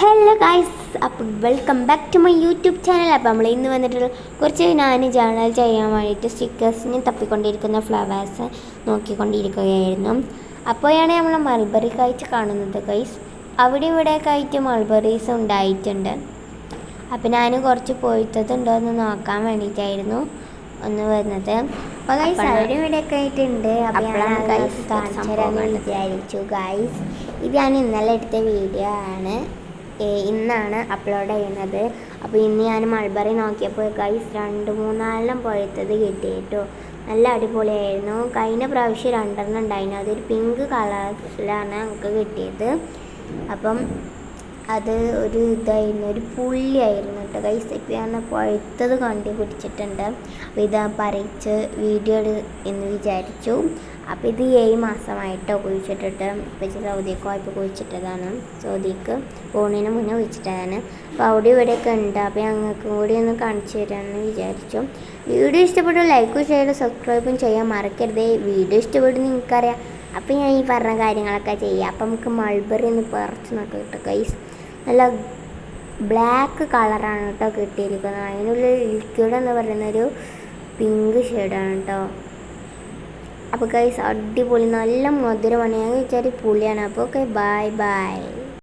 Hello guys, അപ്പം welcome back to my YouTube channel. അപ്പോൾ നമ്മൾ ഇന്ന് വന്നിട്ടുള്ള കുറച്ച് ഞാൻ ജേണൽ ചെയ്യാൻ വേണ്ടിയിട്ട് സ്റ്റിക്കേഴ്സിന് തപ്പിക്കൊണ്ടിരിക്കുന്ന ഫ്ലവേഴ്സ് നോക്കിക്കൊണ്ടിരിക്കുകയായിരുന്നു. അപ്പോഴാണ് നമ്മൾ മൾബറി കായ്ച്ച് കാണുന്നത് ഗൈസ്. അവിടെ ഇവിടെയൊക്കെ ആയിട്ട് മൾബറീസ് ഉണ്ടായിട്ടുണ്ട്. അപ്പോൾ ഞാൻ കുറച്ച് പൊഴുത്തതുണ്ടോ എന്ന് നോക്കാൻ വേണ്ടിയിട്ടായിരുന്നു ഒന്ന് വരുന്നത്. അപ്പോൾ ഗൈസ് അവിടെ ഇവിടെയൊക്കെ ആയിട്ടുണ്ട്. അപ്പോൾ ഞാൻ ഗൈസ് കാണിച്ചു തരാമെന്ന് വിചാരിച്ചു. ഗൈസ് ഇത് ഞാൻ ഇന്നലെ എടുത്ത വീഡിയോ ആണ്, ഇന്നാണ് അപ്ലോഡ് ചെയ്യുന്നത്. അപ്പോൾ ഇന്ന് ഞാൻ മൾബറി നോക്കിയപ്പോൾ ഗൈസ് 2-3 പഴുത്തത് കിട്ടി കേട്ടോ. നല്ല അടിപൊളിയായിരുന്നു. കഴിഞ്ഞ പ്രാവശ്യം 2 ഉണ്ടായിരുന്നു. അതൊരു പിങ്ക് കളറിലാണ് നമുക്ക് കിട്ടിയത്. അപ്പം അത് ഒരു ഇതായിരുന്നു, ഒരു പുള്ളിയായിരുന്നു കേട്ടോ ഗൈസ്. ഇപ്പം ഞാൻ പഴുത്തത് കണ്ടുപിടിച്ചിട്ടുണ്ട്. അപ്പോൾ ഇത് പറിച്ച് വീഡിയോ എന്ന് വിചാരിച്ചു. അപ്പോൾ ഇത് 7 മാസമായിട്ടോ കുഴിച്ചിട്ടിട്ട്. ഇപ്പം സൗദിക്ക് പോയപ്പോൾ കുഴിച്ചിട്ടതാണ്, സൗദിക്ക് പോകുന്നതിന് മുന്നേ കുഴിച്ചിട്ടതാണ്. അപ്പോൾ അവിടെ ഇവിടെയൊക്കെ ഉണ്ട്. അപ്പോൾ ഞങ്ങൾക്ക് കൂടി ഒന്ന് കാണിച്ചു തരാമെന്ന് വിചാരിച്ചു. വീഡിയോ ഇഷ്ടപ്പെട്ടു ലൈക്കും ഷെയറും സബ്സ്ക്രൈബും ചെയ്യാൻ മറക്കരുത്. വീഡിയോ ഇഷ്ടപ്പെട്ടു നിങ്ങൾക്കറിയാം. അപ്പോൾ ഞാൻ ഈ പറഞ്ഞ കാര്യങ്ങളൊക്കെ ചെയ്യാം. അപ്പം നമുക്ക് മൾബറി ഒന്ന് പറിച്ച് നോക്കാം കേട്ടോ ഗൈസ്. നല്ല ബ്ലാക്ക് കളറാണ് കേട്ടോ കിട്ടിയിരിക്കുന്നത്. അതിനുള്ളിൽ ലിക്വിഡ് എന്ന് പറയുന്നൊരു പിങ്ക് ഷെയ്ഡാണ് കേട്ടോ. അപ്പോൾ ഗൈസ് അടിപൊളി, നല്ല മധുരമാണ്. ഞാൻ വിചാരിച്ച പുളിയാണ്. അപ്പോൾ ഓക്കെ, ബൈ ബൈ.